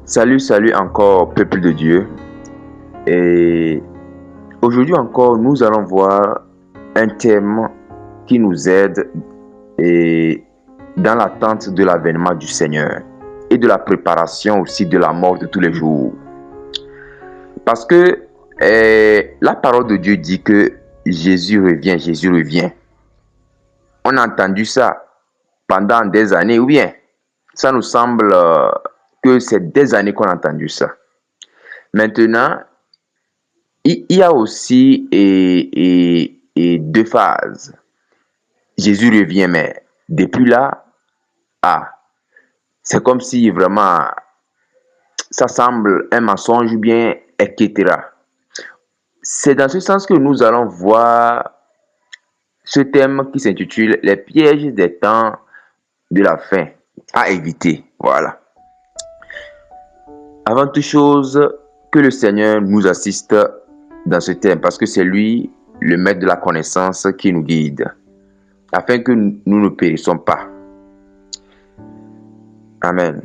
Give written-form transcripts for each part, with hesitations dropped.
Salut encore, peuple de Dieu. Et aujourd'hui encore, nous allons voir un thème qui nous aide et dans l'attente de l'avènement du Seigneur et de la préparation aussi de la mort de tous les jours. Parce que la parole de Dieu dit que Jésus revient. On a entendu ça pendant des années, ou bien ça nous semble que c'est des années qu'on a entendu ça. Maintenant, il y a aussi deux phases. Jésus revient, mais depuis là, c'est comme si vraiment ça semble un mensonge ou bien, etc. C'est dans ce sens que nous allons voir ce thème qui s'intitule « Les pièges des temps de la fin à éviter ». Voilà. Avant toute chose, que le Seigneur nous assiste dans ce thème, parce que c'est lui, le maître de la connaissance, qui nous guide, afin que nous ne périssons pas. Amen.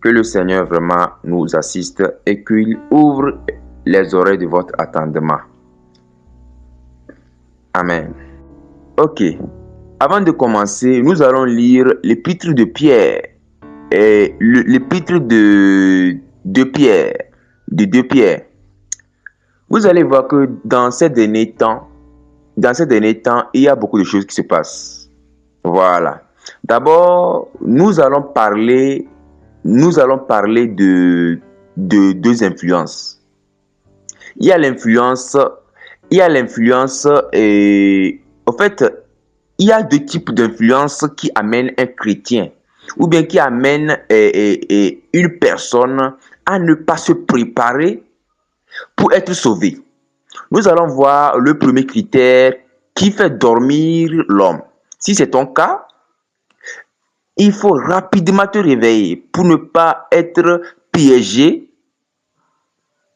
Que le Seigneur vraiment nous assiste et qu'il ouvre les oreilles de votre attendement. Amen. Ok. Avant de commencer, nous allons lire l'épître de Pierre. Et l'épître de 2 Pierre. Vous allez voir que dans ces derniers temps, il y a beaucoup de choses qui se passent. Voilà. D'abord, nous allons parler de deux influences. Il y a l'influence et en fait, il y a 2 types d'influence qui amènent un chrétien ou bien qui amènent une personne à ne pas se préparer pour être sauvé. Nous allons voir le premier critère qui fait dormir l'homme. Si c'est ton cas, il faut rapidement te réveiller pour ne pas être piégé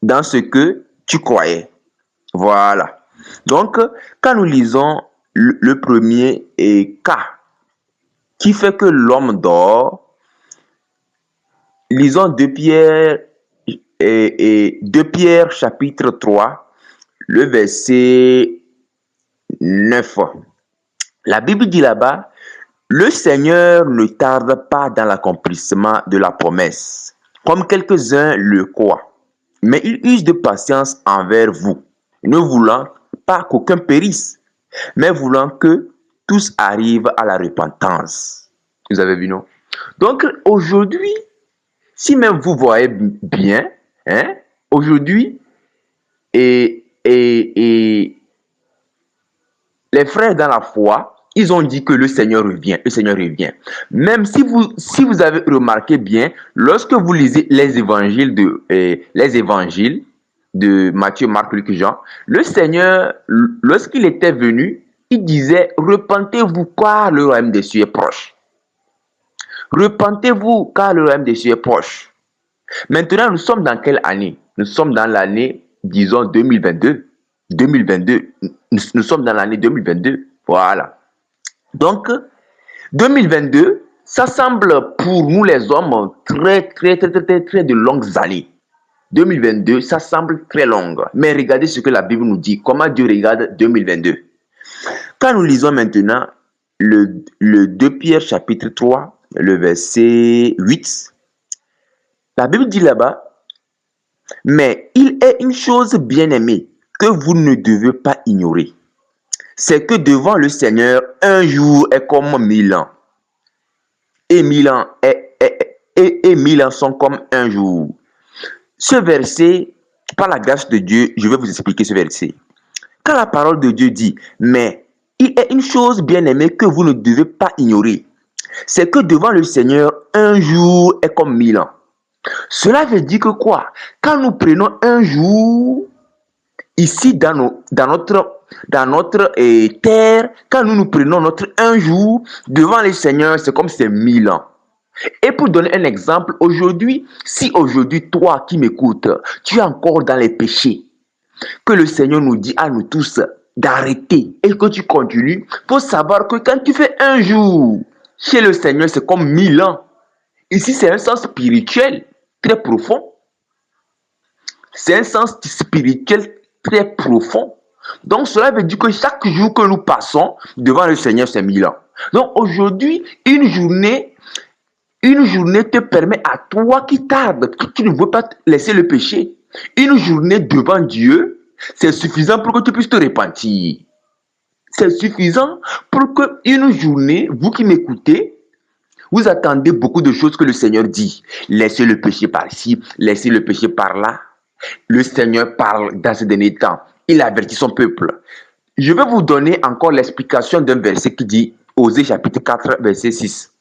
dans ce que tu croyais. Voilà. Donc, quand nous lisons le premier cas qui fait que l'homme dort, lisons 2 Pierre chapitre 3, le verset 9. La Bible dit là-bas, le Seigneur ne tarde pas dans l'accomplissement de la promesse, comme quelques-uns le croient, mais il use de patience envers vous, ne voulant pas qu'aucun périsse, mais voulant que tous arrivent à la repentance. Vous avez vu, non? Donc, aujourd'hui, si même vous voyez bien, aujourd'hui, les frères dans la foi, ils ont dit que le Seigneur revient. Même si vous avez remarqué bien, lorsque vous lisez les évangiles de Matthieu, Marc, Luc, Jean, le Seigneur, lorsqu'il était venu, il disait « Repentez-vous car le royaume des cieux est proche. » Repentez-vous car le royaume des cieux est proche. Maintenant, nous sommes dans quelle année? Nous sommes dans l'année, disons, 2022. Nous sommes dans l'année 2022. Voilà. Donc, 2022, ça semble pour nous les hommes très de longues années. 2022, ça semble très long. Mais regardez ce que la Bible nous dit. Comment Dieu regarde 2022. Quand nous lisons maintenant le 2 Pierre chapitre 3, le verset 8, la Bible dit là-bas, « Mais il est une chose bien-aimée que vous ne devez pas ignorer. C'est que devant le Seigneur, un jour est comme 1000 ans. Et 1000 ans, et 1000 ans sont comme un jour. » Ce verset, par la grâce de Dieu, je vais vous expliquer ce verset. Quand la parole de Dieu dit, « Mais il est une chose bien-aimée que vous ne devez pas ignorer. C'est que devant le Seigneur, un jour est comme 1000 ans. » Cela veut dire que quoi? Quand nous prenons un jour, ici dans notre terre, quand nous prenons notre un jour, devant le Seigneur, c'est comme si c'est 1000 ans. Et pour donner un exemple, aujourd'hui, si aujourd'hui, toi qui m'écoutes, tu es encore dans les péchés, que le Seigneur nous dit à nous tous d'arrêter et que tu continues, il faut savoir que quand tu fais un jour chez le Seigneur, c'est comme 1000 ans. Ici, c'est un sens spirituel très profond. C'est un sens spirituel très profond. Donc, cela veut dire que chaque jour que nous passons devant le Seigneur, c'est 1000 ans. Donc, aujourd'hui, une journée te permet à toi qui tarde, qui ne veux pas laisser le péché. Une journée devant Dieu, c'est suffisant pour que tu puisses te repentir. C'est suffisant pour que une journée, vous qui m'écoutez, vous attendez beaucoup de choses que le Seigneur dit. Laissez le péché par ici, laissez le péché par là. Le Seigneur parle dans ces derniers temps. Il avertit son peuple. Je vais vous donner encore l'explication d'un verset qui dit, Osée chapitre 4, verset 6.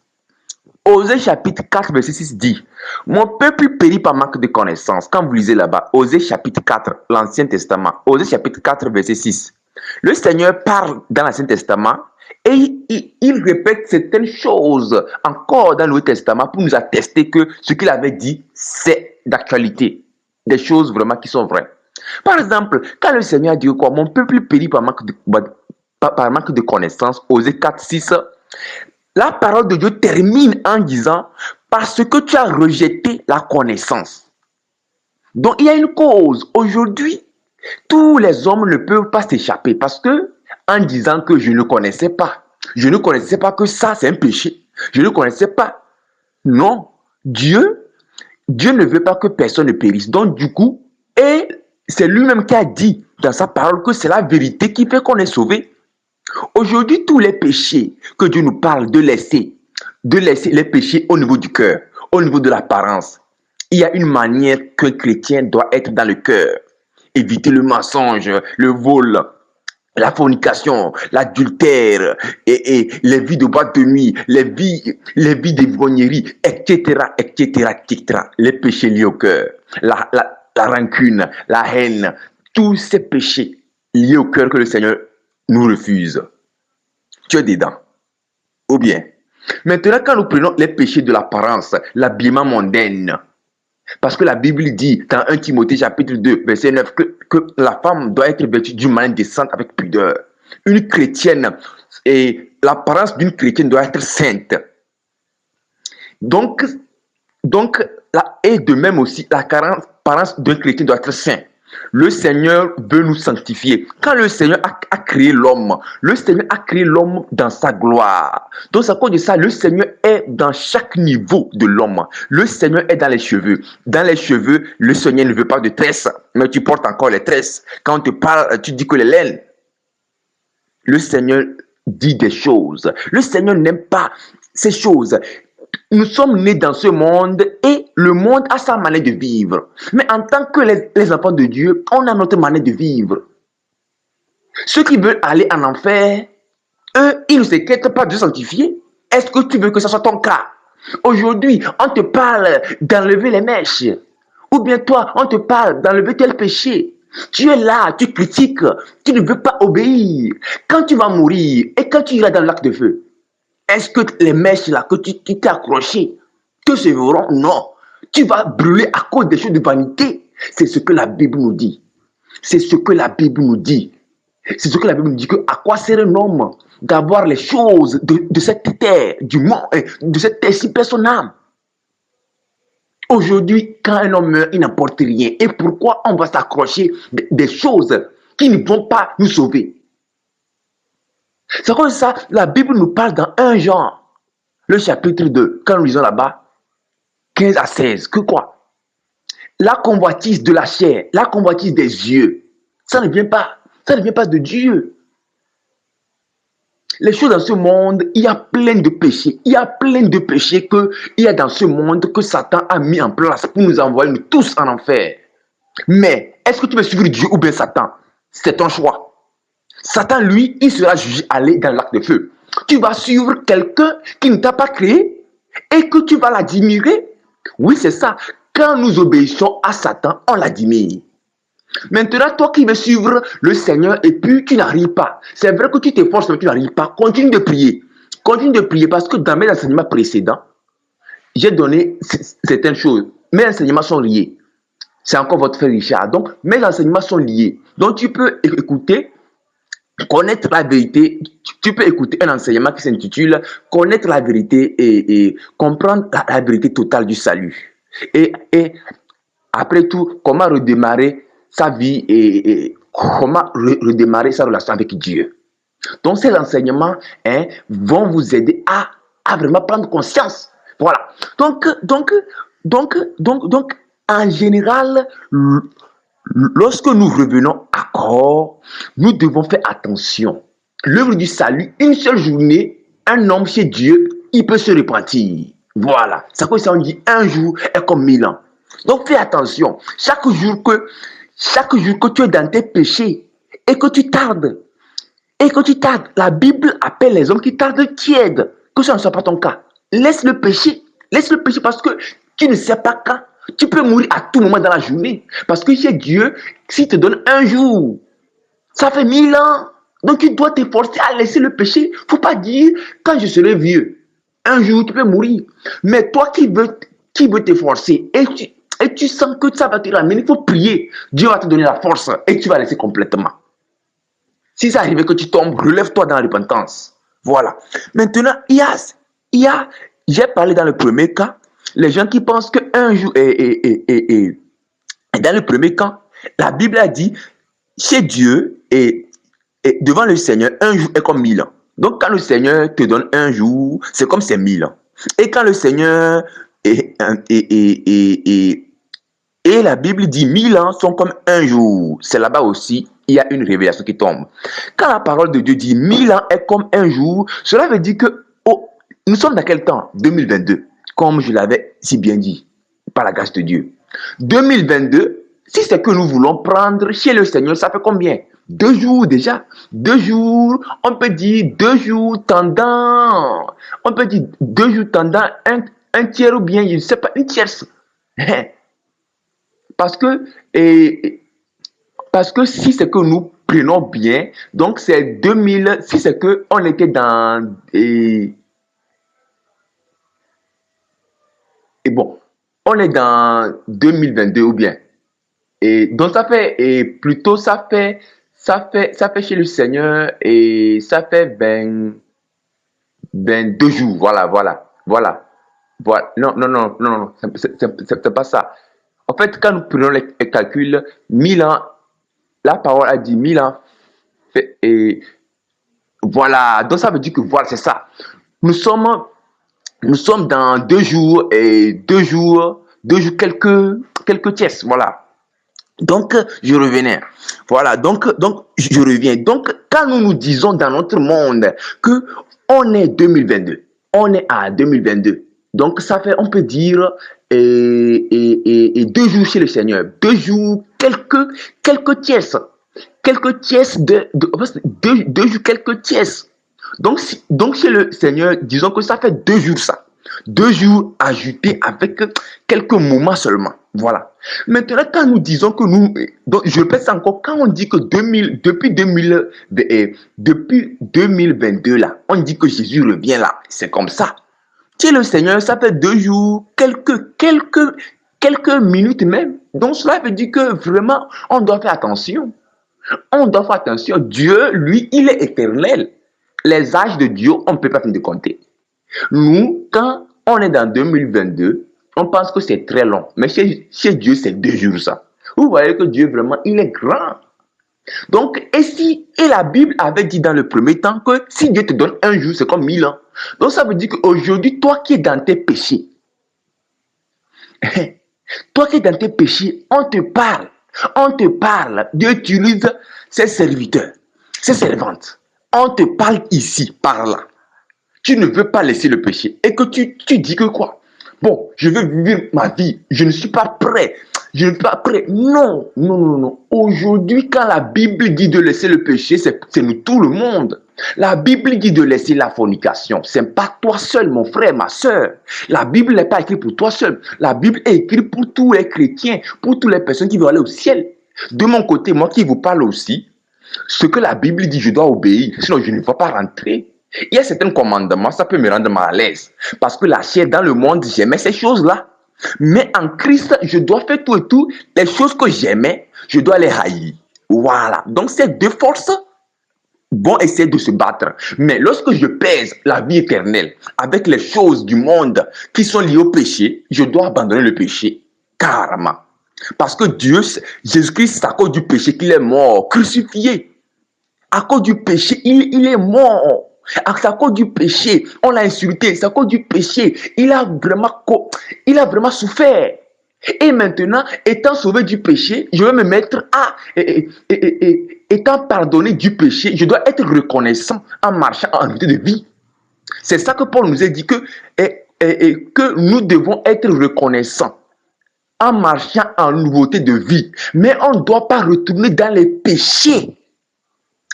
Osée chapitre 4, verset 6 dit, mon peuple périt par manque de connaissance. Quand vous lisez là-bas, Osée chapitre 4, l'Ancien Testament, Osée chapitre 4, verset 6. Le Seigneur parle dans l'Ancien Testament et il répète certaines choses encore dans le Nouveau Testament pour nous attester que ce qu'il avait dit, c'est d'actualité. Des choses vraiment qui sont vraies. Par exemple, quand le Seigneur dit quoi, mon peuple périt par manque de connaissance, Osée 4, 6, la parole de Dieu termine en disant, parce que tu as rejeté la connaissance. Donc il y a une cause. Aujourd'hui, tous les hommes ne peuvent pas s'échapper parce que, en disant que je ne connaissais pas que ça c'est un péché. Je ne connaissais pas. Non, Dieu ne veut pas que personne ne périsse. Donc du coup, et c'est lui-même qui a dit dans sa parole que c'est la vérité qui fait qu'on est sauvé. Aujourd'hui, tous les péchés que Dieu nous parle de laisser les péchés au niveau du cœur, au niveau de l'apparence. Il y a une manière qu'un chrétien doit être dans le cœur. Éviter le mensonge, le vol, la fornication, l'adultère, et les vies de boîte de nuit, les vies d'ivrognerie, etc., etc., etc. Les péchés liés au cœur, la rancune, la haine, tous ces péchés liés au cœur que le Seigneur nous refuse. Tu es dedans. Ou bien, maintenant, quand nous prenons les péchés de l'apparence, l'habillement mondain, parce que la Bible dit dans 1 Timothée chapitre 2, verset 9, que la femme doit être vêtue d'une manière décente avec pudeur. Une chrétienne, et l'apparence d'une chrétienne doit être sainte. Donc et de même aussi, l'apparence d'un chrétien doit être saint. Le Seigneur veut nous sanctifier. Quand le Seigneur a créé l'homme, le Seigneur a créé l'homme dans sa gloire. Donc, à cause de ça, le Seigneur est dans chaque niveau de l'homme. Le Seigneur est dans les cheveux. Dans les cheveux, le Seigneur ne veut pas de tresses, mais tu portes encore les tresses. Quand on te parle, tu dis que les laines. Le Seigneur dit des choses. Le Seigneur n'aime pas ces choses. Nous sommes nés dans ce monde et le monde a sa manière de vivre. Mais en tant que les enfants de Dieu, on a notre manière de vivre. Ceux qui veulent aller en enfer, eux, ils ne s'inquiètent pas de sanctifier. Est-ce que tu veux que ce soit ton cas? Aujourd'hui, on te parle d'enlever les mèches. Ou bien toi, on te parle d'enlever tel péché. Tu es là, tu critiques, tu ne veux pas obéir. Quand tu vas mourir et quand tu iras dans le lac de feu, est-ce que les mèches là que tu t'es accroché te sauveront? Non. Tu vas brûler à cause des choses de vanité. C'est ce que la Bible nous dit. C'est ce que la Bible nous dit. C'est ce que la Bible nous dit, que à quoi sert un homme d'avoir les choses de cette terre, du monde, de cette terre si perd son âme. Aujourd'hui, quand un homme meurt, il n'apporte rien. Et pourquoi on va s'accrocher des choses qui ne vont pas nous sauver? C'est comme ça, la Bible nous parle dans 1 Jean, le chapitre 2, quand nous lisons là-bas, 15 à 16, que quoi? La convoitise de la chair, la convoitise des yeux, ça ne vient pas de Dieu. Les choses dans ce monde, il y a plein de péchés. Il y a plein de péchés qu'il y a dans ce monde que Satan a mis en place pour nous envoyer nous tous en enfer. Mais, est-ce que tu veux suivre Dieu ou bien Satan? C'est ton choix. Satan, lui, il sera jugé aller dans le lac de feu. Tu vas suivre quelqu'un qui ne t'a pas créé et que tu vas l'admirer. Oui, c'est ça. Quand nous obéissons à Satan, on l'admire. Maintenant, toi qui veux suivre le Seigneur et puis tu n'arrives pas. C'est vrai que tu t'efforces mais tu n'arrives pas. Continue de prier. Continue de prier parce que dans mes enseignements précédents, j'ai donné certaines choses. Mes enseignements sont liés. C'est encore votre frère Richard. Donc, mes enseignements sont liés. Donc, tu peux écouter Connaître la vérité, tu peux écouter un enseignement qui s'intitule Connaître la vérité et comprendre la vérité totale du salut. Et après tout, comment redémarrer sa vie et comment redémarrer sa relation avec Dieu. Donc, ces enseignements vont vous aider à vraiment prendre conscience. Voilà. Donc, en général, lorsque nous revenons à corps, nous devons faire attention. L'œuvre du salut, une seule journée, un homme chez Dieu, il peut se repentir. Voilà. C'est quoi ça, on dit un jour est comme 1000 ans. Donc fais attention. Chaque jour que tu es dans tes péchés et que tu tardes, la Bible appelle les hommes qui tardent tièdes. Que ce ne soit pas ton cas. Laisse le péché. Laisse le péché parce que tu ne sais pas quand. Tu peux mourir à tout moment dans la journée. Parce que chez Dieu, s'il te donne un jour, ça fait 1000 ans. Donc tu dois t'efforcer à laisser le péché. Il ne faut pas dire, quand je serai vieux, un jour tu peux mourir. Mais toi qui veux t'efforcer et tu sens que ça va te ramener, il faut prier. Dieu va te donner la force et tu vas laisser complètement. Si ça arrive que tu tombes, relève-toi dans la repentance. Voilà. Maintenant, j'ai parlé dans le premier cas, les gens qui pensent qu'un jour est dans le premier cas, la Bible a dit, chez Dieu et devant le Seigneur, un jour est comme 1000 ans. Donc, quand le Seigneur te donne un jour, c'est comme c'est 1000 ans. Et quand le Seigneur et la Bible dit 1000 ans sont comme un jour, c'est là-bas aussi, il y a une révélation qui tombe. Quand la parole de Dieu dit 1000 ans est comme un jour, cela veut dire que nous sommes dans quel temps? 2022, comme je l'avais si bien dit, par la grâce de Dieu. 2022, si c'est que nous voulons prendre chez le Seigneur, ça fait combien? 2 jours déjà. 2 jours, on peut dire 2 jours tendant. On peut dire 2 jours tendant un tiers ou bien, je ne sais pas, une tierce. Parce que si c'est que nous prenons bien, donc c'est 2000, si c'est que on était dans bon, on est dans 2022 ou bien. Et donc ça fait plutôt ça fait chez le Seigneur et ça fait 22 jours. Voilà. Non, c'est pas ça. En fait, quand nous prenons les calculs, 1000 ans, la parole a dit 1000 ans. Et voilà, donc ça veut dire que voilà, c'est ça. Nous sommes dans 2 jours et 2 jours, quelques tiers, voilà. Donc, je revenais. Voilà, donc, je reviens. Donc, quand nous disons dans notre monde que on est 2022, on est à 2022. Donc, ça fait, on peut dire, 2 jours chez le Seigneur. 2 jours, quelques tiers. Quelques tiers deux jours, quelques tiers. Donc, chez le Seigneur, disons que ça fait 2 jours ça. 2 jours ajoutés avec quelques moments seulement. Voilà. Maintenant, quand nous disons que donc je répète ça encore, quand on dit que depuis 2022 là, on dit que Jésus revient là, c'est comme ça. Chez le Seigneur, ça fait 2 jours, quelques minutes même. Donc cela veut dire que vraiment, on doit faire attention. On doit faire attention. Dieu, lui, il est éternel. Les âges de Dieu, on ne peut pas finir de compter. Nous, quand on est dans 2022, on pense que c'est très long. Mais chez Dieu, c'est 2 jours ça. Vous voyez que Dieu, vraiment, il est grand. Donc, et la Bible avait dit dans le premier temps que si Dieu te donne un jour, c'est comme 1000 ans. Donc, ça veut dire qu'aujourd'hui, toi qui es dans tes péchés, on te parle. Dieu utilise ses serviteurs, ses servantes. On te parle ici, par là. Tu ne veux pas laisser le péché. Et que tu dis que quoi? Bon, je veux vivre ma vie. Je ne suis pas prêt. Non. Aujourd'hui, quand la Bible dit de laisser le péché, c'est nous tout le monde. La Bible dit de laisser la fornication. Ce n'est pas toi seul, mon frère, ma soeur. La Bible n'est pas écrite pour toi seul. La Bible est écrite pour tous les chrétiens, pour toutes les personnes qui veulent aller au ciel. De mon côté, moi qui vous parle aussi, ce que la Bible dit, je dois obéir. Sinon, je ne vais pas rentrer. Il y a certains commandements, ça peut me rendre mal à l'aise. Parce que la chair dans le monde, j'aimais ces choses-là. Mais en Christ, je dois faire tout et tout. Les choses que j'aimais, je dois les haïr. Voilà. Donc, ces deux forces vont essayer de se battre. Mais lorsque je pèse la vie éternelle avec les choses du monde qui sont liées au péché, je dois abandonner le péché carrément. Parce que Dieu, Jésus-Christ, c'est à cause du péché qu'il est mort, crucifié. À cause du péché, il est mort. C'est à cause du péché, on l'a insulté. C'est à cause du péché, il a vraiment souffert. Et maintenant, étant sauvé du péché, je vais me mettre à, étant pardonné du péché, je dois être reconnaissant en marchant en nouveauté de vie. C'est ça que Paul nous a dit que nous devons être reconnaissants en marchant en nouveauté de vie. Mais on ne doit pas retourner dans les péchés.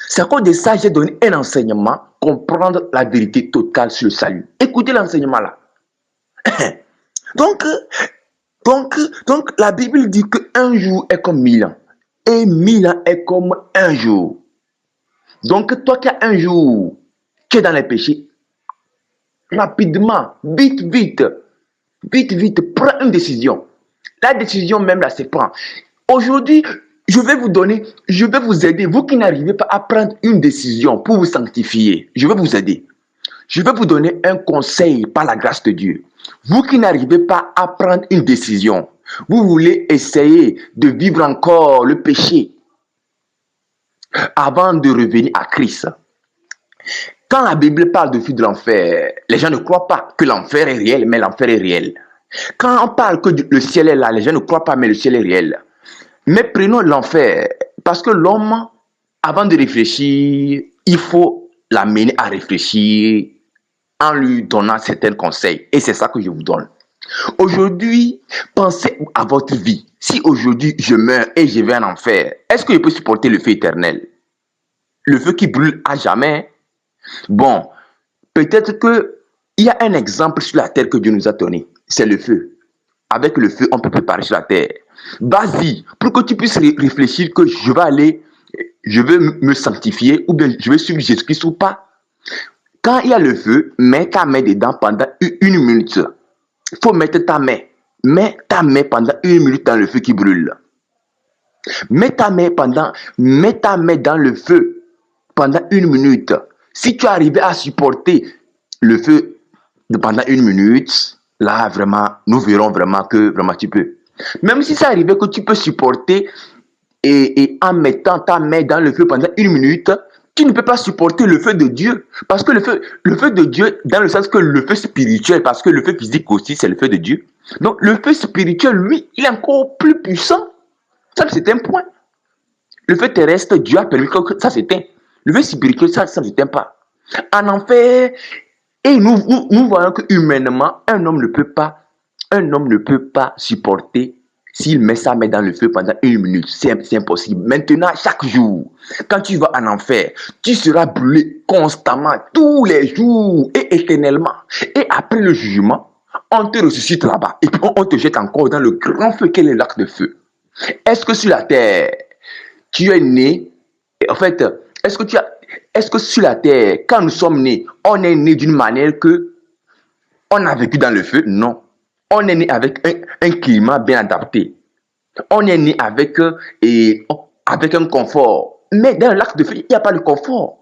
C'est à cause de ça que j'ai donné un enseignement, comprendre la vérité totale sur le salut. Écoutez l'enseignement là. Donc, la Bible dit qu'un jour est comme 1000 ans. Et 1000 ans est comme un jour. Donc, toi qui as un jour, tu es dans les péchés, rapidement, vite, prends une décision. La décision même là, c'est prendre. Aujourd'hui, je vais vous aider. Vous qui n'arrivez pas à prendre une décision pour vous sanctifier, je vais vous aider. Je vais vous donner un conseil par la grâce de Dieu. Vous qui n'arrivez pas à prendre une décision, vous voulez essayer de vivre encore le péché avant de revenir à Christ. Quand la Bible parle de feu de l'enfer, les gens ne croient pas que l'enfer est réel, mais l'enfer est réel. Quand on parle que le ciel est là, les gens ne croient pas, mais le ciel est réel. Mais prenons l'enfer, parce que l'homme, avant de réfléchir, il faut l'amener à réfléchir en lui donnant certains conseils. Et c'est ça que je vous donne. Aujourd'hui, pensez à votre vie. Si aujourd'hui je meurs et je vais en enfer, est-ce que je peux supporter le feu éternel? Le feu qui brûle à jamais? Bon, peut-être qu'il y a un exemple sur la terre que Dieu nous a donné. C'est le feu. Avec le feu, on peut préparer sur la terre. Vas-y, pour que tu puisses réfléchir que je vais me sanctifier ou bien je vais suivre Jésus-Christ ou pas. Quand il y a le feu, mets ta main dedans pendant une minute. Il faut mettre ta main. Mets ta main pendant une minute dans le feu qui brûle. Mets ta main dans le feu pendant une minute. Si tu arrives à supporter le feu pendant une minute, là, vraiment, nous verrons vraiment que vraiment tu peux. Même si ça arrivait que tu peux supporter et en mettant ta main dans le feu pendant une minute, tu ne peux pas supporter le feu de Dieu. Parce que le feu de Dieu, dans le sens que le feu spirituel, parce que le feu physique aussi, c'est le feu de Dieu. Donc, le feu spirituel, lui, il est encore plus puissant. Ça, c'est un point. Le feu terrestre, Dieu a permis que ça s'éteint. Le feu spirituel, ça ne s'éteint pas. En enfer, et nous voyons que humainement, un homme ne peut pas supporter s'il met sa main dans le feu pendant une minute. C'est impossible. Maintenant, chaque jour, quand tu vas en enfer, tu seras brûlé constamment, tous les jours et éternellement. Et après le jugement, on te ressuscite là-bas. Et puis on te jette encore dans le grand feu qu'est le lac de feu. Est-ce que sur la terre, tu es né, en fait, est-ce que sur la terre, quand nous sommes nés, on est né d'une manière que on a vécu dans le feu? Non. On est né avec un climat bien adapté. On est né avec un confort. Mais dans le lac de feu, il n'y a pas de confort.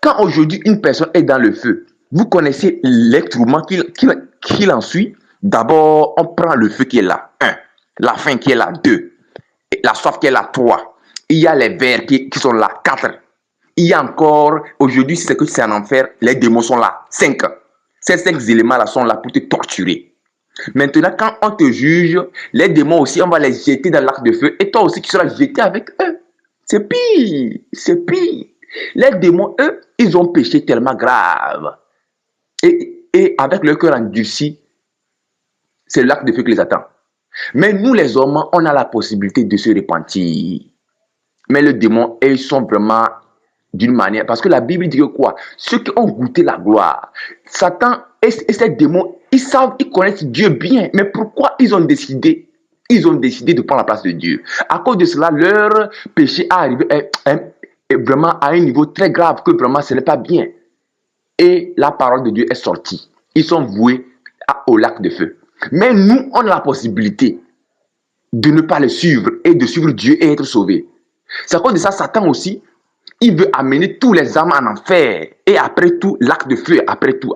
Quand aujourd'hui une personne est dans le feu, vous connaissez les tourments qu'il en suit. D'abord, on prend le feu qui est là. 1. La faim qui est là. 2. La soif qui est là. 3. Il y a les vers qui sont là. 4. Il y a encore, aujourd'hui, c'est que c'est un enfer, les démons sont là. 5. Ces 5 éléments-là sont là pour te torturer. Maintenant, quand on te juge, les démons aussi, on va les jeter dans l'arc de feu et toi aussi, tu seras jeté avec eux. C'est pire, c'est pire. Les démons, eux, ils ont péché tellement grave. Et avec le cœur endurci, c'est l'arc de feu qui les attend. Mais nous, les hommes, on a la possibilité de se repentir. Mais les démons, ils sont vraiment d'une manière, parce que la Bible dit que quoi? Ceux qui ont goûté la gloire, Satan et ces démons, ils connaissent Dieu bien, mais pourquoi ils ont décidé de prendre la place de Dieu? À cause de cela, leur péché a arrivé vraiment à un niveau très grave, que vraiment ce n'est pas bien. Et la parole de Dieu est sortie. Ils sont voués au lac de feu. Mais nous, on a la possibilité de ne pas le suivre et de suivre Dieu et être sauvés. C'est à cause de ça, Satan aussi, il veut amener tous les âmes en enfer. Et après tout, l'acte de feu, après tout.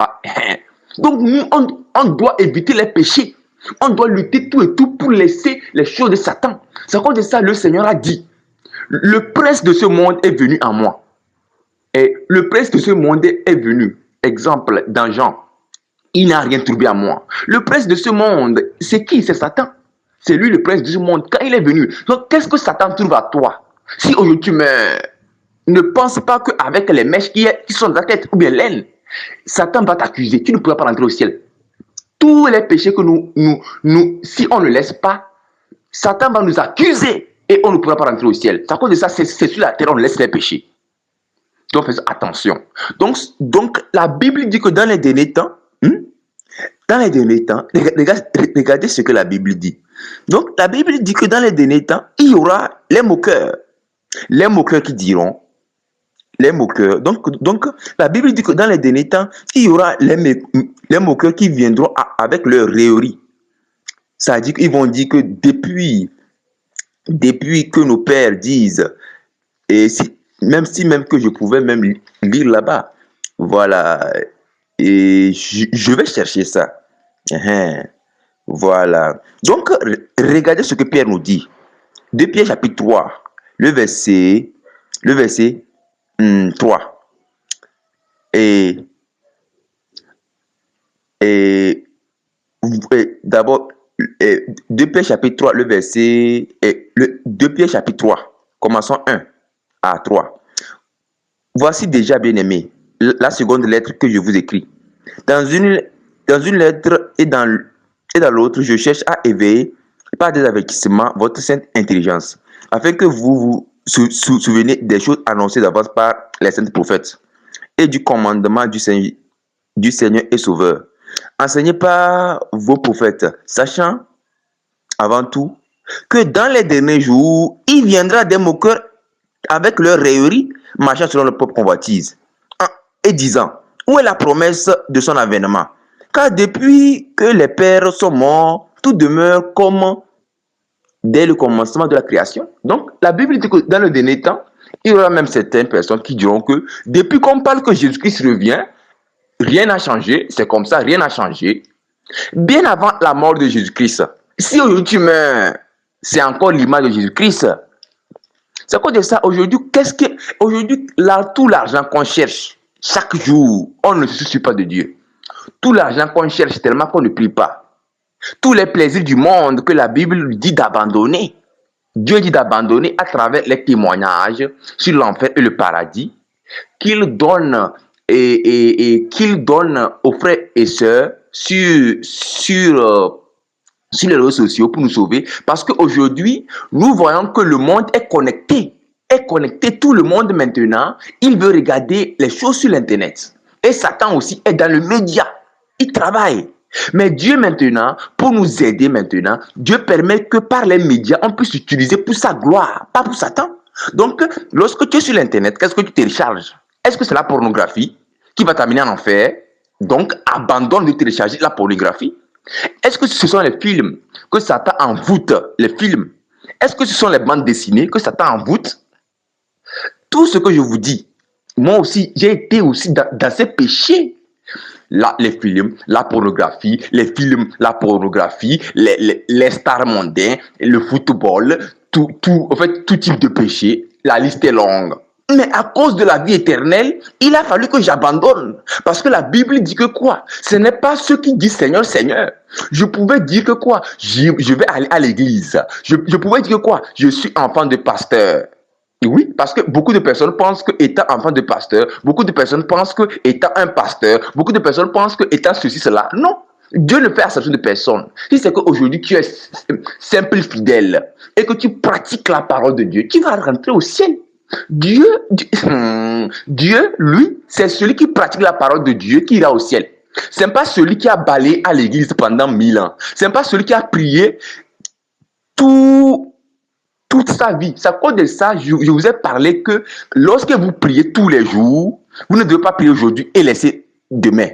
Donc, nous, on doit éviter les péchés. On doit lutter tout et tout pour laisser les choses de Satan. C'est à cause de ça, le Seigneur a dit, le prince de ce monde est venu à moi. Et le prince de ce monde est venu. Exemple, dans Jean, il n'a rien trouvé à moi. Le prince de ce monde, c'est qui? C'est Satan. C'est lui le prince de ce monde quand il est venu. Donc, qu'est-ce que Satan trouve à toi? Si aujourd'hui tu meurs, ne pense pas qu'avec les mèches qui sont dans ta tête ou bien l'aile, Satan va t'accuser. Tu ne pourras pas rentrer au ciel. Tous les péchés que si on ne laisse pas, Satan va nous accuser et on ne pourra pas rentrer au ciel. C'est à cause de ça, c'est sur la terre on laisse les péchés. Donc, fais attention. Donc, la Bible dit que dans les derniers temps, regardez ce que la Bible dit. Donc, la Bible dit que dans les derniers temps, il y aura les moqueurs. Les moqueurs qui diront, les moqueurs. Donc, la Bible dit que dans les derniers temps, il y aura les moqueurs qui viendront avec leur rêverie. Ça dit qu'ils vont dire que depuis que nos pères disent, et même que je pouvais même lire là-bas, voilà, et je vais chercher ça. Voilà. Donc, regardez ce que Pierre nous dit. 2 Pierre chapitre 3, le verset 3. Et d'abord, 2 Pierre chapitre 3, le verset... 2 Pierre chapitre 3, commençons 1 à 3. Voici déjà, bien aimé, la seconde lettre que je vous écris. Dans une lettre et dans l'autre, je cherche à éveiller par des avertissements votre sainte intelligence, afin que vous vous souveniez des choses annoncées d'avance par les saints prophètes et du commandement du Seigneur et Sauveur. Enseignez par vos prophètes, sachant avant tout que dans les derniers jours, il viendra des moqueurs avec leur rêverie, marchant selon leur propre convoitise, et disant, où est la promesse de son avènement? Car depuis que les pères sont morts, tout demeure comme dès le commencement de la création. Donc, la Bible dit que dans le dernier temps, il y aura même certaines personnes qui diront que depuis qu'on parle que Jésus-Christ revient, rien n'a changé, c'est comme ça, rien n'a changé. Bien avant la mort de Jésus-Christ, si aujourd'hui tu meurs, c'est encore l'image de Jésus-Christ. C'est à cause de ça, aujourd'hui, tout l'argent qu'on cherche, chaque jour, on ne se soucie pas de Dieu. Tout l'argent qu'on cherche tellement qu'on ne prie pas. Tous les plaisirs du monde que la Bible dit d'abandonner. Dieu dit d'abandonner à travers les témoignages sur l'enfer et le paradis qu'il donne qu'il donne aux frères et sœurs sur les réseaux sociaux pour nous sauver. Parce qu'aujourd'hui, nous voyons que le monde est connecté. Tout le monde maintenant, il veut regarder les choses sur l'internet. Et Satan aussi est dans le média. Il travaille. Mais Dieu maintenant, pour nous aider maintenant, Dieu permet que par les médias, on puisse l'utiliser pour sa gloire, pas pour Satan. Donc, lorsque tu es sur l'internet, qu'est-ce que tu télécharges? Est-ce que c'est la pornographie qui va t'amener en enfer? Donc, abandonne de télécharger la pornographie. Est-ce que ce sont les films que Satan envoûte? Les films. Est-ce que ce sont les bandes dessinées que Satan envoûte? Tout ce que je vous dis, moi aussi, j'ai été aussi dans ces péchés. Les films, la pornographie, les films, la pornographie, les stars mondains, le football, en fait, tout type de péché. La liste est longue. Mais à cause de la vie éternelle, il a fallu que j'abandonne. Parce que la Bible dit que quoi? Ce n'est pas ceux qui disent Seigneur, Seigneur. Je pouvais dire que quoi? Je vais aller à l'église. Je pouvais dire que quoi? Je suis enfant de pasteur. Oui, parce que beaucoup de personnes pensent que étant enfant de pasteur, beaucoup de personnes pensent que étant un pasteur, beaucoup de personnes pensent que étant ceci, cela. Non, Dieu ne fait exception de personne. Si c'est qu'aujourd'hui tu es simple fidèle et que tu pratiques la parole de Dieu, tu vas rentrer au ciel. Dieu, lui, c'est celui qui pratique la parole de Dieu qui ira au ciel. C'est pas celui qui a balayé à l'église pendant 1000 ans. C'est pas celui qui a prié toute sa vie. C'est à cause de ça, je vous ai parlé que lorsque vous priez tous les jours, vous ne devez pas prier aujourd'hui et laisser demain.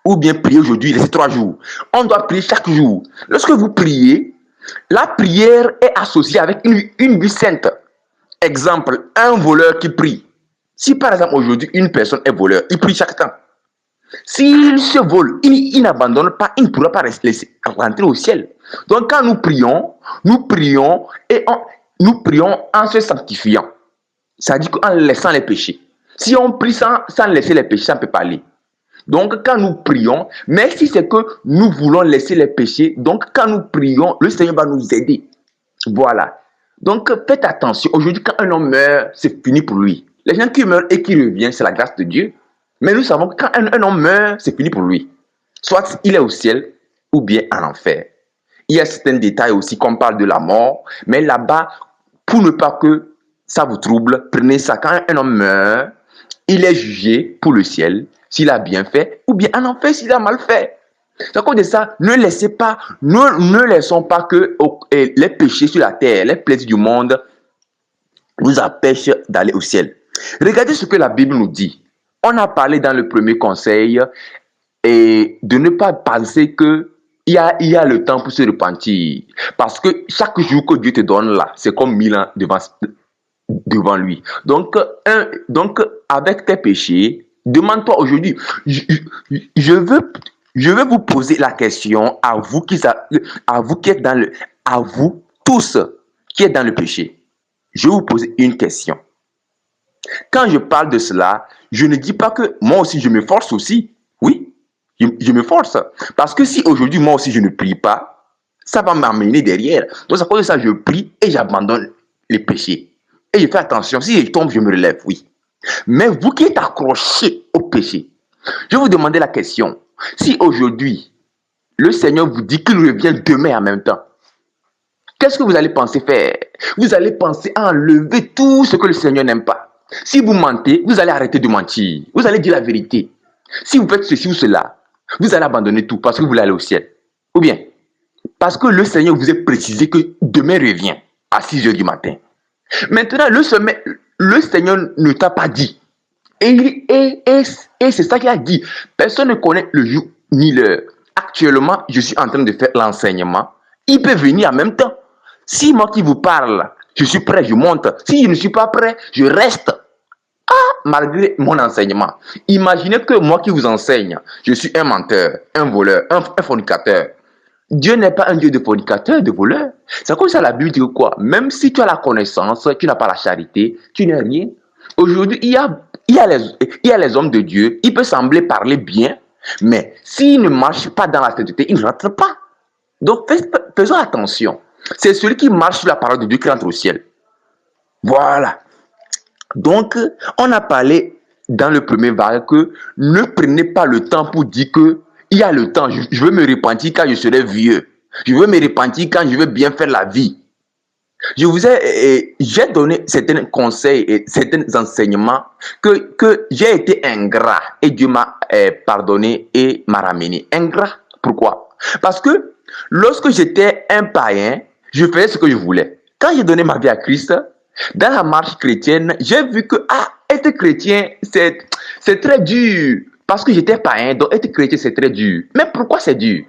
Ou bien prier aujourd'hui et laisser 3 jours. On doit prier chaque jour. Lorsque vous priez, la prière est associée avec une vie sainte. Exemple, un voleur qui prie. Si par exemple aujourd'hui une personne est voleur, il prie chaque temps. S'il se vole, il n'abandonne pas, il ne pourra pas rentrer au ciel. Donc quand nous prions nous prions en se sanctifiant. C'est-à-dire qu'en laissant les péchés. Si on prie sans laisser les péchés, ça ne peut pas aller. Donc quand nous prions, mais si c'est que nous voulons laisser les péchés, donc quand nous prions, le Seigneur va nous aider. Voilà. Donc faites attention. Aujourd'hui, quand un homme meurt, c'est fini pour lui. Les gens qui meurent et qui reviennent, c'est la grâce de Dieu. Mais nous savons que quand un homme meurt, c'est fini pour lui. Soit il est au ciel ou bien en enfer. Il y a certains détails aussi qu'on parle de la mort, mais là-bas, pour ne pas que ça vous trouble, prenez ça. Quand un homme meurt, il est jugé pour le ciel, s'il a bien fait, ou bien en enfer s'il a mal fait. C'est à cause de ça, ne laissons pas que les péchés sur la terre, les plaisirs du monde, nous empêchent d'aller au ciel. Regardez ce que la Bible nous dit. On a parlé dans le premier conseil et de ne pas penser que il y a le temps pour se repentir. Parce que chaque jour que Dieu te donne là, c'est comme 1000 ans devant lui. Donc, avec tes péchés, demande-toi aujourd'hui, je veux vous poser la question à vous qui êtes à vous tous qui êtes dans le péché. Je vais vous poser une question. Quand je parle de cela, je ne dis pas que moi aussi je me force aussi. Oui, je me force. Parce que si aujourd'hui moi aussi je ne prie pas, ça va m'amener derrière. Donc à cause de ça, je prie et j'abandonne les péchés. Et je fais attention, si je tombe, je me relève, oui. Mais vous qui êtes accrochés au péché, je vais vous demander la question. Si aujourd'hui, le Seigneur vous dit qu'il revient demain en même temps, qu'est-ce que vous allez penser faire? Vous allez penser à enlever tout ce que le Seigneur n'aime pas. Si vous mentez, vous allez arrêter de mentir. Vous allez dire la vérité. Si vous faites ceci ou cela, vous allez abandonner tout parce que vous voulez aller au ciel. Ou bien, parce que le Seigneur vous a précisé que demain revient à 6 heures du matin. Maintenant, le Seigneur ne t'a pas dit. Et c'est ça qu'il a dit. Personne ne connaît le jour ni l'heure. Actuellement, je suis en train de faire l'enseignement. Il peut venir en même temps. Si moi qui vous parle, je suis prêt, je monte. Si je ne suis pas prêt, je reste. Malgré mon enseignement. Imaginez que moi qui vous enseigne, je suis un menteur, un voleur, un fornicateur. Dieu n'est pas un Dieu de fornicateur, de voleur. C'est comme ça la Bible dit que quoi? Même si tu as la connaissance, tu n'as pas la charité, tu n'es rien. Aujourd'hui, il y a les hommes de Dieu, ils peuvent sembler parler bien, mais s'ils ne marchent pas dans la sainteté, ils ne rentrent pas. Donc faisons attention. C'est celui qui marche sur la parole de Dieu qui rentre au ciel. Voilà. Donc, on a parlé dans le premier vague que ne prenez pas le temps pour dire que il y a le temps, je veux me repentir quand je serai vieux. Je veux me repentir quand je veux bien faire la vie. J'ai donné certains conseils et certains enseignements que j'ai été ingrat et Dieu m'a pardonné et m'a ramené. Ingrat, pourquoi? Parce que lorsque j'étais un païen, je faisais ce que je voulais. Quand j'ai donné ma vie à Christ, dans la marche chrétienne, j'ai vu que être chrétien, c'est très dur. Parce que j'étais païen, donc être chrétien, c'est très dur. Mais pourquoi c'est dur?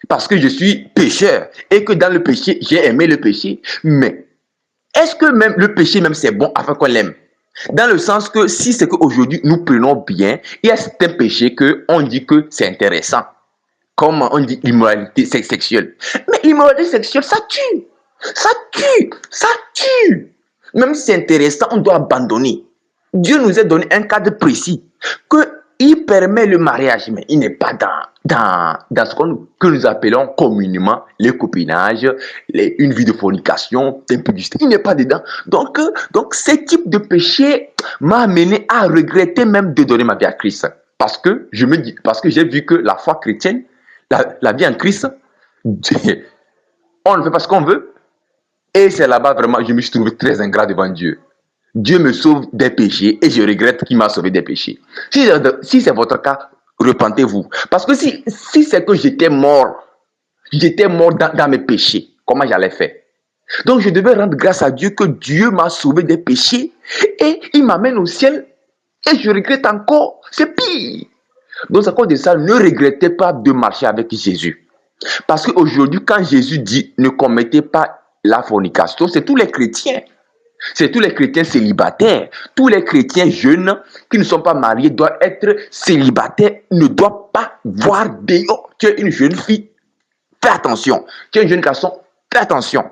Parce que je suis pécheur et que dans le péché, j'ai aimé le péché. Mais est-ce que même le péché, même c'est bon afin qu'on l'aime? Dans le sens que si c'est qu'aujourd'hui nous prenons bien, il y a certains péchés qu'on dit que c'est intéressant. Comme on dit l'immoralité sexuelle. Mais l'immoralité sexuelle, ça tue. Ça tue. Ça tue. Même si c'est intéressant, on doit abandonner. Dieu nous a donné un cadre précis qu'il permet le mariage, mais il n'est pas dans ce que nous appelons communément le copinage, une vie de fornication, d'impudicité. Il n'est pas dedans. Donc, ce type de péché m'a amené à regretter même de donner ma vie à Christ. Parce que j'ai vu que la foi chrétienne, la vie en Christ, on ne fait pas ce qu'on veut. Et c'est là-bas vraiment, je me suis trouvé très ingrat devant Dieu. Dieu me sauve des péchés et je regrette qu'il m'a sauvé des péchés. Si c'est votre cas, repentez-vous. Parce que si c'est que j'étais mort dans mes péchés, comment j'allais faire? Donc je devais rendre grâce à Dieu que Dieu m'a sauvé des péchés et il m'amène au ciel et je regrette encore. C'est pire. Donc à cause de ça, ne regrettez pas de marcher avec Jésus. Parce qu'aujourd'hui, quand Jésus dit ne commettez pas la fornication, c'est tous les chrétiens. C'est tous les chrétiens célibataires. Tous les chrétiens jeunes qui ne sont pas mariés doivent être célibataires, ne doivent pas voir dehors. Tu es une jeune fille, fais attention. Tu es un jeune garçon, fais attention.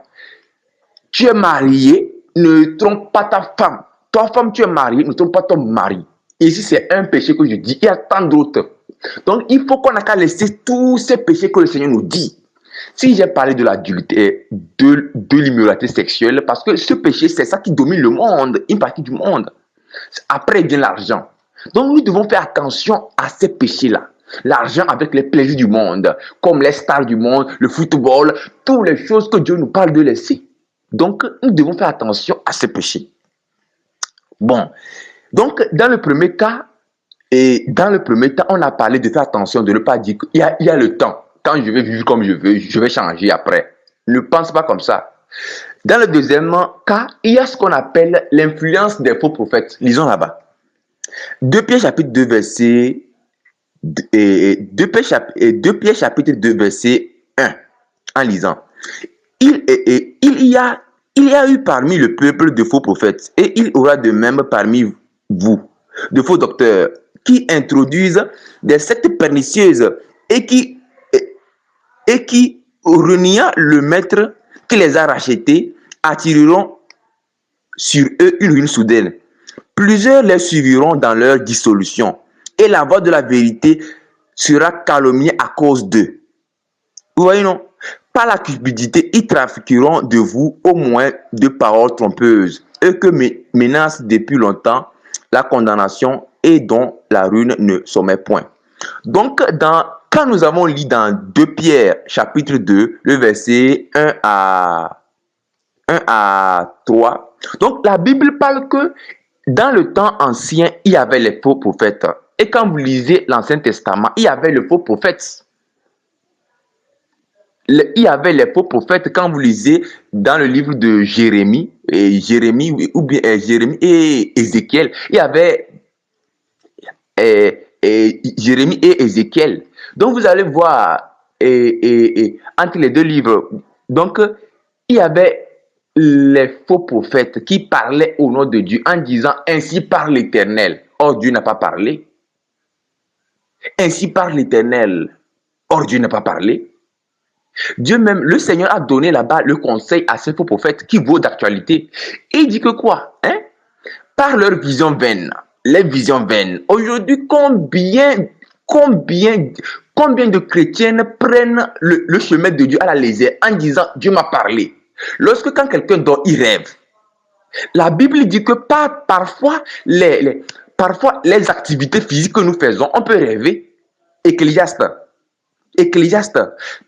Tu es marié, ne trompe pas ta femme. Toi, femme, tu es mariée, ne trompe pas ton mari. Ici, c'est un péché que je dis. Il y a tant d'autres. Donc, il faut qu'on n'a qu'à laisser tous ces péchés que le Seigneur nous dit. Si j'ai parlé de l'adultère, de l'immoralité sexuelle, parce que ce péché, c'est ça qui domine le monde, une partie du monde. Après vient l'argent. Donc, nous devons faire attention à ces péchés-là. L'argent avec les plaisirs du monde, comme les stars du monde, le football, toutes les choses que Dieu nous parle de laisser. Donc, nous devons faire attention à ces péchés. Bon, donc, dans le premier cas, on a parlé de faire attention, de ne pas dire qu'il y a le temps. Quand je vais vivre comme je veux, je vais changer après. Ne pense pas comme ça. Dans le deuxième cas, il y a ce qu'on appelle l'influence des faux prophètes. Lisons là-bas. 2 Pierre chapitre 2 verset 2 Pierre chapitre 2 verset 1 en lisant. Il y a eu parmi le peuple de faux prophètes et il y aura de même parmi vous de faux docteurs qui introduisent des sectes pernicieuses et qui reniant le maître qui les a rachetés, attireront sur eux une ruine soudaine. Plusieurs les suivront dans leur dissolution, et la voix de la vérité sera calomniée à cause d'eux. Vous voyez, non? Par la cupidité, ils trafiqueront de vous au moins de paroles trompeuses, eux que menacent depuis longtemps la condamnation et dont la ruine ne sommet point. Donc, quand nous avons lu dans 2 Pierre, chapitre 2, le verset 1 à 3, donc la Bible parle que dans le temps ancien, il y avait les faux prophètes. Et quand vous lisez l'Ancien Testament, il y avait le faux prophète. Il y avait les faux prophètes quand vous lisez dans le livre de Jérémie et Jérémie et Ézéchiel. Il y avait Jérémie et Ézéchiel. Donc vous allez voir entre les deux livres. Donc il y avait les faux prophètes qui parlaient au nom de Dieu en disant ainsi parle l'Éternel. Or Dieu n'a pas parlé. Ainsi parle l'Éternel. Or Dieu n'a pas parlé. Dieu même, le Seigneur a donné là-bas le conseil à ces faux prophètes qui vaut d'actualité. Il dit que quoi? Par leur vision vaine, les visions vaines. Aujourd'hui, combien de chrétiennes prennent le chemin de Dieu à la légère en disant Dieu m'a parlé. Lorsque quand quelqu'un dort, il rêve. La Bible dit que parfois les activités physiques que nous faisons, on peut rêver. Ecclésiaste,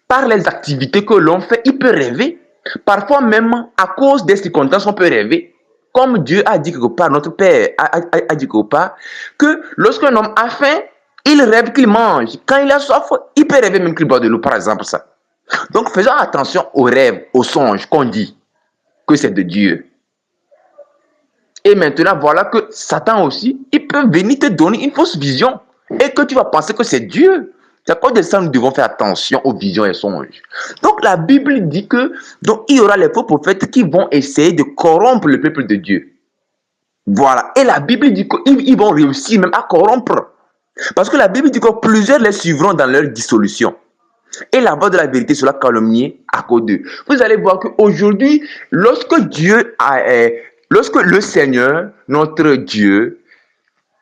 par les activités que l'on fait, il peut rêver. Parfois même, à cause des circonstances, on peut rêver. Comme Dieu a dit quelque part, notre Père a dit quelque part, que lorsqu'un homme a faim, il rêve qu'il mange. Quand il a soif, il peut rêver même qu'il boit de l'eau, par exemple. Ça. Donc, faisons attention aux rêves, aux songes qu'on dit que c'est de Dieu. Et maintenant, voilà que Satan aussi, il peut venir te donner une fausse vision et que tu vas penser que c'est Dieu. C'est à cause de ça que nous devons faire attention aux visions et songes. Donc la Bible dit que donc, il y aura les faux prophètes qui vont essayer de corrompre le peuple de Dieu. Voilà. Et la Bible dit qu'ils vont réussir même à corrompre. Parce que la Bible dit que plusieurs les suivront dans leur dissolution. Et la voix de la vérité sera calomniée à cause d'eux. Vous allez voir qu'aujourd'hui, lorsque le Seigneur, notre Dieu,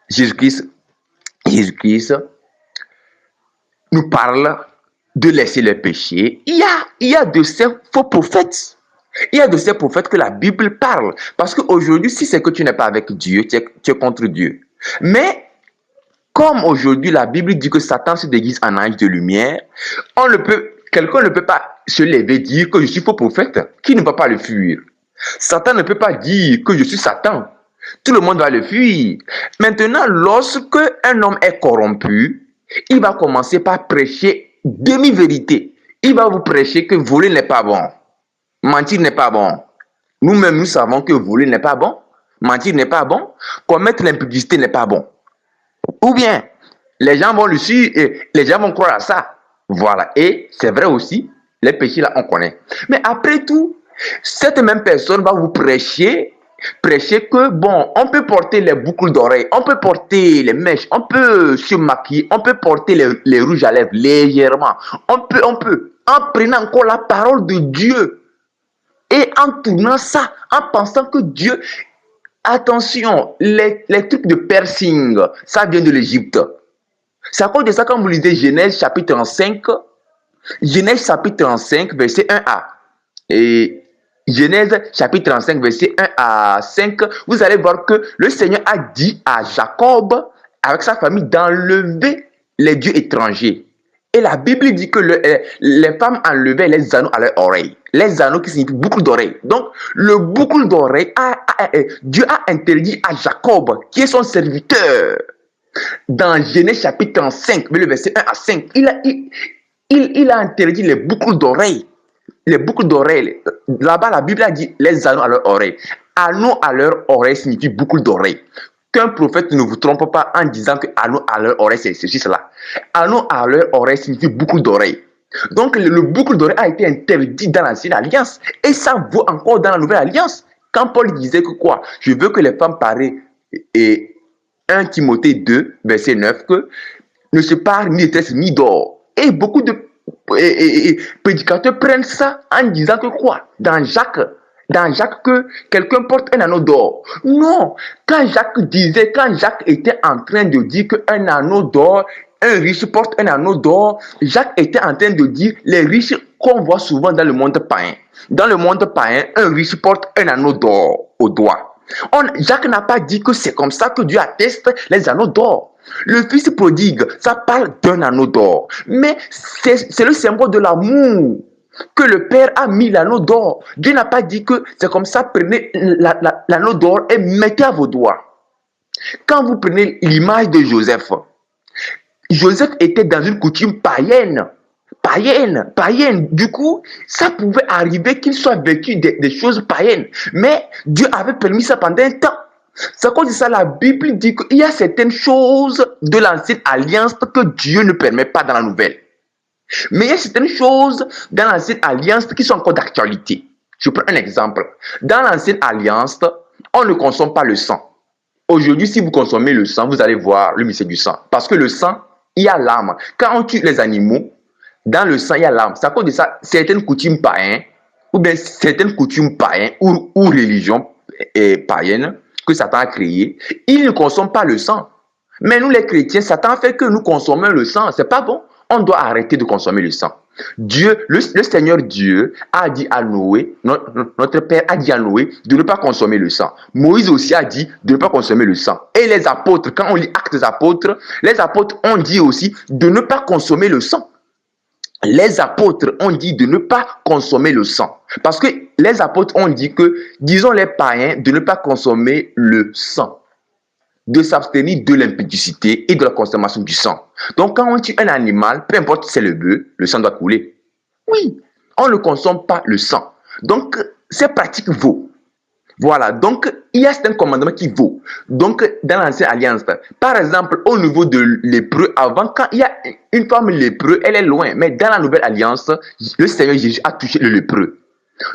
Jésus-Christ, nous parle de laisser les péchés, il y a de ces faux prophètes. Il y a de ces prophètes que la Bible parle. Parce qu'aujourd'hui, si c'est que tu n'es pas avec Dieu, tu es contre Dieu. Mais, comme aujourd'hui, la Bible dit que Satan se déguise en ange de lumière, quelqu'un ne peut pas se lever et dire que je suis faux prophète, qui ne va pas le fuir. Satan ne peut pas dire que je suis Satan. Tout le monde va le fuir. Maintenant, lorsque un homme est corrompu, il va commencer par prêcher demi-vérité. Il va vous prêcher que voler n'est pas bon. Mentir n'est pas bon. Nous-mêmes, nous savons que voler n'est pas bon. Mentir n'est pas bon. Commettre l'impudicité n'est pas bon. Ou bien, les gens vont le suivre et les gens vont croire à ça. Voilà. Et c'est vrai aussi, les péchés là, on connaît. Mais après tout, cette même personne va vous prêcher Prêcher que, bon, on peut porter les boucles d'oreilles, on peut porter les mèches, on peut se maquiller, on peut porter les rouges à lèvres légèrement. En prenant encore la parole de Dieu et en tournant ça, en pensant que Dieu, attention, les trucs de piercing, ça vient de l'Égypte. C'est à cause de ça, quand vous lisez Genèse chapitre 35, Genèse chapitre 35, verset 1a. Et Genèse chapitre 35, verset 1 à 5, vous allez voir que le Seigneur a dit à Jacob, avec sa famille, d'enlever les dieux étrangers. Et la Bible dit que les femmes enlevaient les anneaux à leurs oreilles. Les anneaux qui signifient boucle d'oreille. Donc, le boucle d'oreille, Dieu a interdit à Jacob, qui est son serviteur. Dans Genèse chapitre 35, le verset 1 à 5, il a interdit les boucles d'oreilles. Les boucles d'oreilles. Là-bas, la Bible a dit les anneaux à leur oreille. Anneaux à leur oreille signifie boucle d'oreille. Qu'un prophète ne vous trompe pas en disant que anneaux à leur oreille, c'est ceci, cela. Anneaux à leur oreille signifie boucle d'oreille. Donc, le boucle d'oreille a été interdit dans l'ancienne alliance. Et ça vaut encore dans la nouvelle alliance. Quand Paul disait que quoi? Je veux que les femmes parlent, et 1 Timothée 2, verset 9, que ne se parle ni de tresse ni d'or. Et beaucoup de prédicateurs prennent ça en disant que quoi? Dans Jacques, que quelqu'un porte un anneau d'or. Non, quand Jacques était en train de dire qu'un anneau d'or, un riche porte un anneau d'or, Jacques était en train de dire les riches qu'on voit souvent dans le monde païen. Dans le monde païen, un riche porte un anneau d'or au doigt. Jacques n'a pas dit que c'est comme ça que Dieu atteste les anneaux d'or. Le fils prodigue, ça parle d'un anneau d'or. Mais c'est le symbole de l'amour que le Père a mis l'anneau d'or. Dieu n'a pas dit que c'est comme ça, prenez l'anneau d'or et mettez à vos doigts. Quand vous prenez l'image de Joseph, Joseph était dans une coutume païenne. Du coup, ça pouvait arriver qu'il soit vécu des choses païennes. Mais Dieu avait permis ça pendant un temps. C'est à cause de ça, la Bible dit qu'il y a certaines choses de l'ancienne alliance que Dieu ne permet pas dans la nouvelle. Mais il y a certaines choses dans l'ancienne alliance qui sont encore d'actualité. Je prends un exemple. Dans l'ancienne alliance, on ne consomme pas le sang. Aujourd'hui, si vous consommez le sang, vous allez voir le mystère du sang. Parce que le sang, il y a l'âme. Quand on tue les animaux, dans le sang, il y a l'âme. C'est à cause de ça, certaines coutumes païennes, ou bien certaines coutumes païennes ou religions païennes que Satan a créées, ils ne consomment pas le sang. Mais nous, les chrétiens, Satan fait que nous consommons le sang. C'est pas bon. On doit arrêter de consommer le sang. Dieu, le Seigneur Dieu a dit à Noé, notre Père a dit à Noé de ne pas consommer le sang. Moïse aussi a dit de ne pas consommer le sang. Et les apôtres, quand on lit Actes des apôtres, les apôtres ont dit aussi de ne pas consommer le sang. Les apôtres ont dit de ne pas consommer le sang. Parce que les apôtres ont dit que, disons les païens, de ne pas consommer le sang. De s'abstenir de l'impudicité et de la consommation du sang. Donc, quand on tue un animal, peu importe si c'est le bœuf, le sang doit couler. Oui, on ne consomme pas le sang. Donc, cette pratique vaut. Voilà, donc il y a certains commandements qui vaut. Donc, dans l'ancienne alliance, par exemple, au niveau de lépreux, avant, quand il y a une femme lépreux, elle est loin. Mais dans la nouvelle alliance, le Seigneur Jésus a touché le lépreux.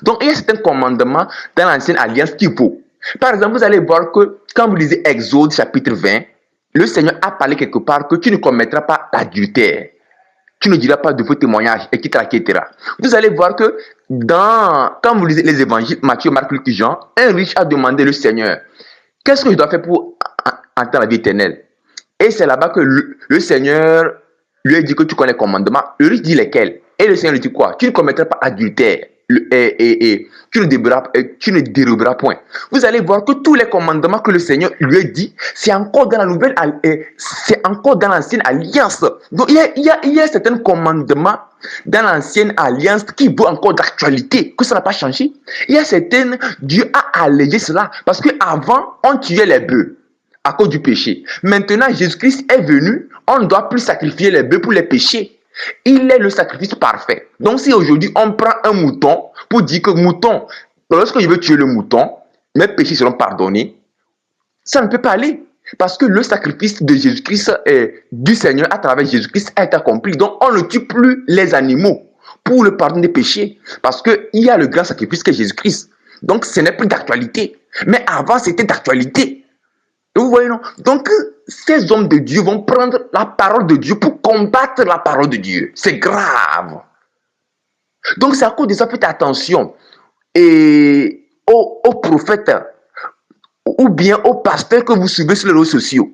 Donc, il y a certains commandements dans l'ancienne alliance qui vaut. Par exemple, vous allez voir que quand vous lisez Exode chapitre 20, le Seigneur a parlé quelque part que tu ne commettras pas l'adultère. Tu ne diras pas de faux témoignages, etc. Vous allez voir que quand vous lisez les évangiles, Matthieu, Marc, Luc, Jean, un riche a demandé au Seigneur, qu'est-ce que je dois faire pour entrer la vie éternelle? Et c'est là-bas que le Seigneur lui a dit que tu connais les commandements. Le riche dit lesquels? Et le Seigneur lui dit quoi? Tu ne commettras pas adultère. Tu ne déroberas point. Vous allez voir que tous les commandements que le Seigneur lui a dit, c'est encore dans la nouvelle, c'est encore dans l'ancienne alliance. Donc il y a certains commandements dans l'ancienne alliance qui vaut encore d'actualité, que ça n'a pas changé. Il y a certaines, Dieu a allégé cela, parce qu'avant, on tuait les bœufs à cause du péché. Maintenant, Jésus-Christ est venu, on ne doit plus sacrifier les bœufs pour les péchés. Il est le sacrifice parfait. Donc, si aujourd'hui on prend un mouton pour dire que mouton, lorsque je veux tuer le mouton, mes péchés seront pardonnés, ça ne peut pas aller. Parce que le sacrifice de Jésus-Christ, du Seigneur à travers Jésus-Christ a été accompli. Donc, on ne tue plus les animaux pour le pardon des péchés. Parce qu'il y a le grand sacrifice que Jésus-Christ. Donc, ce n'est plus d'actualité. Mais avant, c'était d'actualité. Vous voyez, non? Donc, ces hommes de Dieu vont prendre la parole de Dieu pour combattre la parole de Dieu. C'est grave. Donc, c'est à cause de ça, faites attention et aux prophètes ou bien aux pasteurs que vous suivez sur les réseaux sociaux.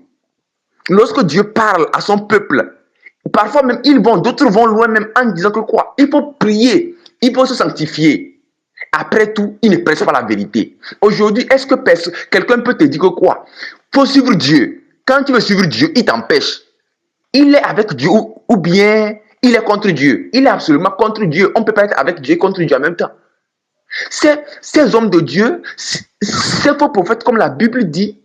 Lorsque Dieu parle à son peuple, parfois même d'autres vont loin même en disant que quoi? Il faut prier, il faut se sanctifier. Après tout, ils ne prêchent pas la vérité. Aujourd'hui, est-ce que quelqu'un peut te dire que quoi? Il faut suivre Dieu. Quand tu veux suivre Dieu, il t'empêche. Il est avec Dieu ou bien il est contre Dieu. Il est absolument contre Dieu. On ne peut pas être avec Dieu et contre Dieu en même temps. Ces hommes de Dieu, ces faux prophètes, comme la Bible dit,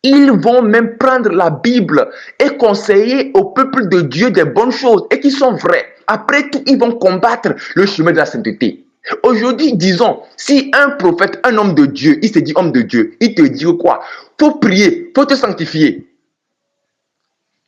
ils vont même prendre la Bible et conseiller au peuple de Dieu des bonnes choses et qui sont vraies. Après tout, ils vont combattre le chemin de la sainteté. Aujourd'hui, disons, si un prophète, un homme de Dieu, il se dit homme de Dieu, il te dit quoi? Faut prier, faut te sanctifier.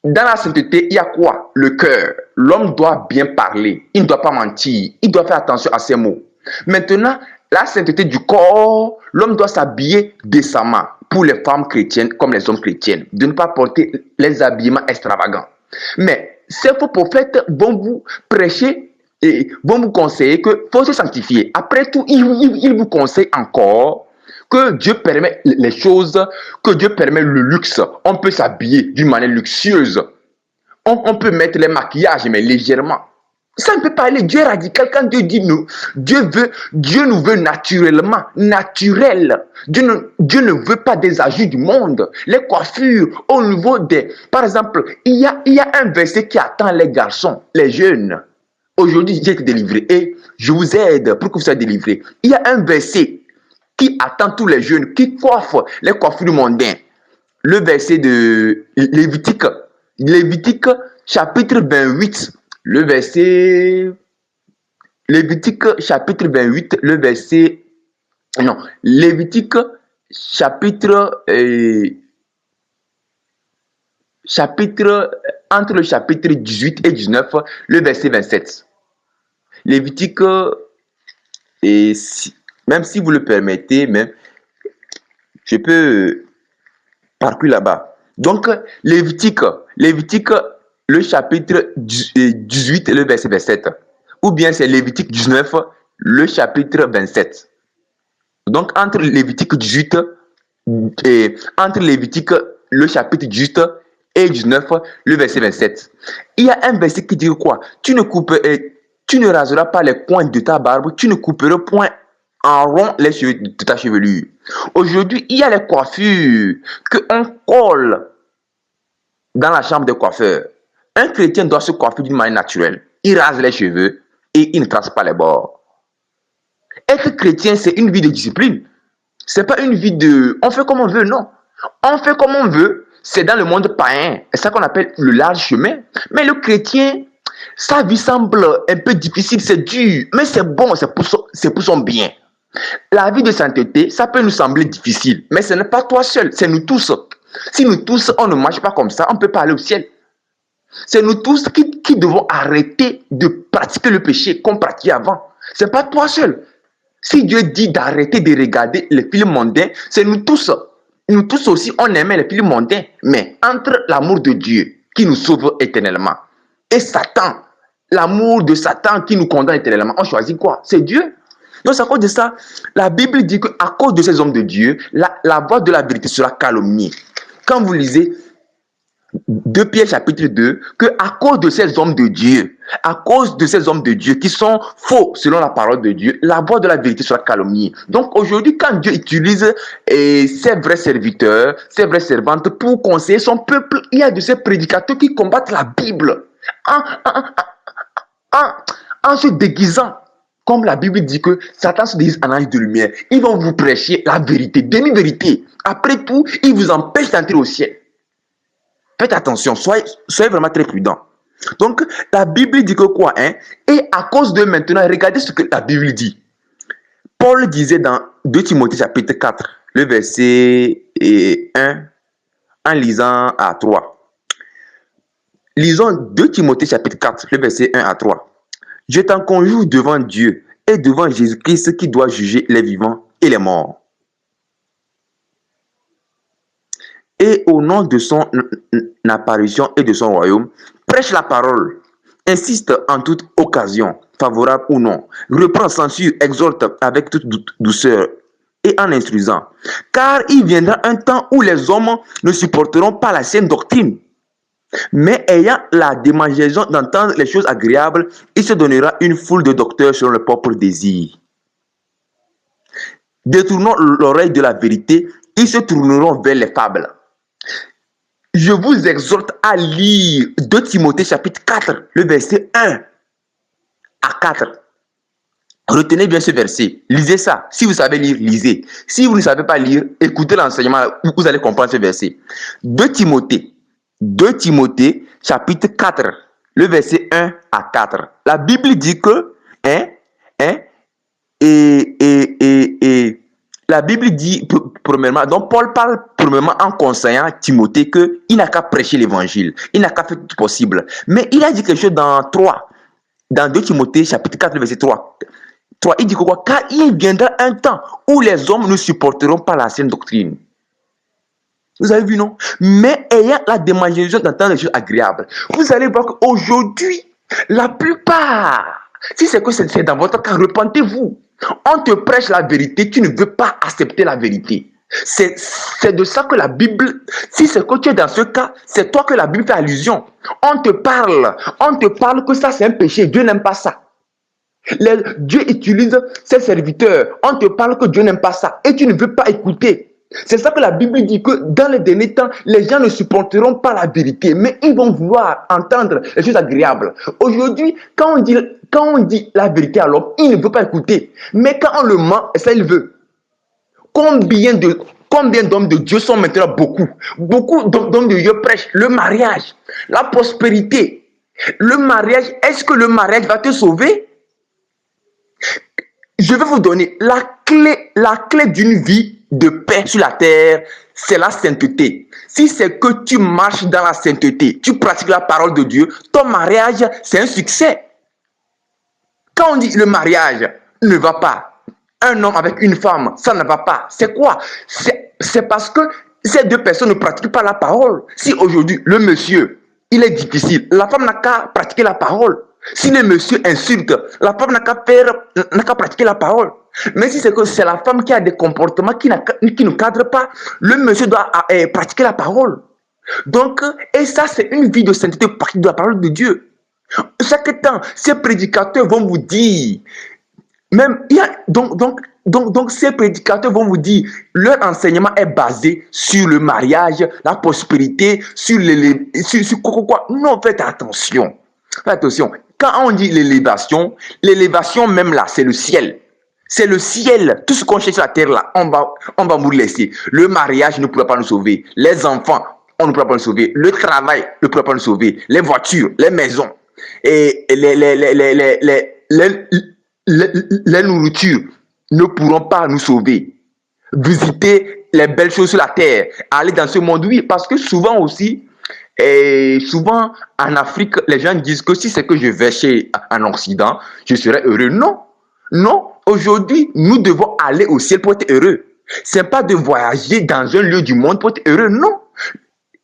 Dans la sainteté, il y a quoi? Le cœur. L'homme doit bien parler. Il ne doit pas mentir. Il doit faire attention à ses mots. Maintenant, la sainteté du corps, l'homme doit s'habiller décemment pour les femmes chrétiennes comme les hommes chrétiens. De ne pas porter les habillements extravagants. Mais ces faux prophètes vont vous prêcher et vont vous conseiller qu'il faut se sanctifier. Après tout, ils vous conseillent encore que Dieu permet les choses, que Dieu permet le luxe. On peut s'habiller d'une manière luxueuse. On peut mettre les maquillages, mais légèrement. Ça ne peut pas aller. Dieu est radical. Quand Dieu dit nous, Dieu nous veut naturellement, naturel. Dieu ne veut pas des ajouts du monde. Les coiffures, au niveau des... Par exemple, il y a un verset qui attend les garçons, les jeunes. Aujourd'hui, j'ai été délivré et je vous aide pour que vous soyez délivrés. Il y a un verset qui attend tous les jeunes, qui coiffent les coiffures mondains. Le verset de Lévitique chapitre 28, le verset... Lévitique chapitre 28, le verset... Non, Lévitique chapitre... entre le chapitre 18 et 19, le verset 27. Lévitique, même si vous le permettez, même, je peux parcourir là-bas. Donc, Lévitique, le chapitre 18, le verset 27. Ou bien c'est Lévitique 19, le chapitre 27. Donc, entre Lévitique 18 et entre Lévitique, le chapitre 18 et 19, le verset 27. Il y a un verset qui dit quoi? Tu ne raseras pas les coins de ta barbe, tu ne couperas point en rond les cheveux de ta chevelure. Aujourd'hui, il y a les coiffures qu'on colle dans la chambre des coiffeurs. Un chrétien doit se coiffer d'une manière naturelle. Il rase les cheveux et il ne trace pas les bords. Être chrétien, c'est une vie de discipline. C'est pas une vie de... On fait comme on veut, non. On fait comme on veut. C'est dans le monde païen. C'est ça qu'on appelle le large chemin. Mais le chrétien, sa vie semble un peu difficile, c'est dur. Mais c'est bon, c'est pour son bien. La vie de sainteté, ça peut nous sembler difficile. Mais ce n'est pas toi seul, c'est nous tous. Si nous tous, on ne marche pas comme ça, on ne peut pas aller au ciel. C'est nous tous qui devons arrêter de pratiquer le péché qu'on pratiquait avant. Ce n'est pas toi seul. Si Dieu dit d'arrêter de regarder les films mondains, c'est nous tous. Nous tous aussi, on aimait les films mondains. Mais entre l'amour de Dieu qui nous sauve éternellement et Satan, l'amour de Satan qui nous condamne éternellement, on choisit quoi? C'est Dieu. Donc, à cause de ça, la Bible dit qu'à cause de ces hommes de Dieu, la voix de la vérité sera calomniée. Quand vous lisez 2 Pierre chapitre 2, qu'à cause de ces hommes de Dieu, à cause de ces hommes de Dieu qui sont faux selon la parole de Dieu, la voix de la vérité sera calomniée. Donc aujourd'hui, quand Dieu utilise ses vrais serviteurs, ses vraies servantes pour conseiller son peuple, il y a de ces prédicateurs qui combattent la Bible en se déguisant. Comme la Bible dit que Satan se déguise en ange de lumière, ils vont vous prêcher la vérité, demi-vérité. Après tout, ils vous empêchent d'entrer au ciel. Faites attention, soyez vraiment très prudents. Donc, la Bible dit que quoi, hein? Et à cause de maintenant, regardez ce que la Bible dit. Paul disait dans 2 Timothée chapitre 4, le verset 1, en lisant à 3. Lisons 2 Timothée chapitre 4, le verset 1 à 3. Je t'en conjure devant Dieu et devant Jésus-Christ qui doit juger les vivants et les morts. Et au nom de son apparition et de son royaume, prêche la parole, insiste en toute occasion, favorable ou non, reprend, censure, exhorte avec toute douceur et en instruisant. Car il viendra un temps où les hommes ne supporteront pas la saine doctrine, mais ayant la démangeaison d'entendre les choses agréables, il se donnera une foule de docteurs selon le propre désir. Détournant l'oreille de la vérité, ils se tourneront vers les fables. Je vous exhorte à lire 2 Timothée chapitre 4, le verset 1 à 4. Retenez bien ce verset. Lisez ça. Si vous savez lire, lisez. Si vous ne savez pas lire, écoutez l'enseignement, vous allez comprendre ce verset. 2 Timothée chapitre 4, le verset 1 à 4. La Bible dit que, la Bible dit, premièrement, donc Paul parle premièrement en conseillant Timothée qu'il n'a qu'à prêcher l'évangile, il n'a qu'à faire tout possible. Mais il a dit quelque chose dans 2 Timothée chapitre 4, verset 3. Il dit quoi? Car il viendra un temps où les hommes ne supporteront pas la saine doctrine. Vous avez vu, non? Mais ayant la démangeaison d'entendre les choses agréables. Vous allez voir qu'aujourd'hui, la plupart, si c'est que c'est dans votre cas, repentez-vous. On te prêche la vérité, tu ne veux pas accepter la vérité. C'est de ça que la Bible, si c'est que tu es dans ce cas, c'est toi que la Bible fait allusion. On te parle que ça c'est un péché, Dieu n'aime pas ça. Dieu utilise ses serviteurs, on te parle que Dieu n'aime pas ça et tu ne veux pas écouter. C'est ça que la Bible dit que dans les derniers temps, les gens ne supporteront pas la vérité, mais ils vont vouloir entendre les choses agréables. Aujourd'hui, quand on dit la vérité à l'homme, il ne veut pas écouter. Mais quand on le ment, ça il veut. Combien d'hommes de Dieu sont maintenant beaucoup d'hommes de Dieu prêchent le mariage, la prospérité. Le mariage, est-ce que le mariage va te sauver? Je vais vous donner la clé d'une vie de paix sur la terre, c'est la sainteté. Si c'est que tu marches dans la sainteté, tu pratiques la parole de Dieu, ton mariage, c'est un succès. Quand on dit le mariage ne va pas, un homme avec une femme, ça ne va pas. C'est quoi? C'est parce que ces deux personnes ne pratiquent pas la parole. Si aujourd'hui, le monsieur, il est difficile, la femme n'a qu'à pratiquer la parole. Si le monsieur insulte, la femme n'a qu'à pratiquer la parole. Mais si c'est que c'est la femme qui a des comportements qui ne cadrent pas, le monsieur doit pratiquer la parole. Donc, et ça, c'est une vie de sainteté de la parole de Dieu. Chaque temps, ces prédicateurs vont vous dire, donc ces prédicateurs vont vous dire, leur enseignement est basé sur le mariage, la prospérité, sur quoi. Non, faites attention. Faites attention. Quand on dit l'élévation même là, c'est le ciel. C'est le ciel. Tout ce qu'on cherche sur la terre là, on va vous laisser. Le mariage ne pourra pas nous sauver. Les enfants, on ne pourra pas nous sauver. Le travail ne pourra pas nous sauver. Les voitures, les maisons, et les nourritures ne pourront pas nous sauver. Visiter les belles choses sur la terre, aller dans ce monde, oui, parce que souvent aussi, et souvent en Afrique, les gens disent que si c'est que je vais en Occident, je serai heureux. Non. Aujourd'hui, nous devons aller au ciel pour être heureux. Ce n'est pas de voyager dans un lieu du monde pour être heureux, non.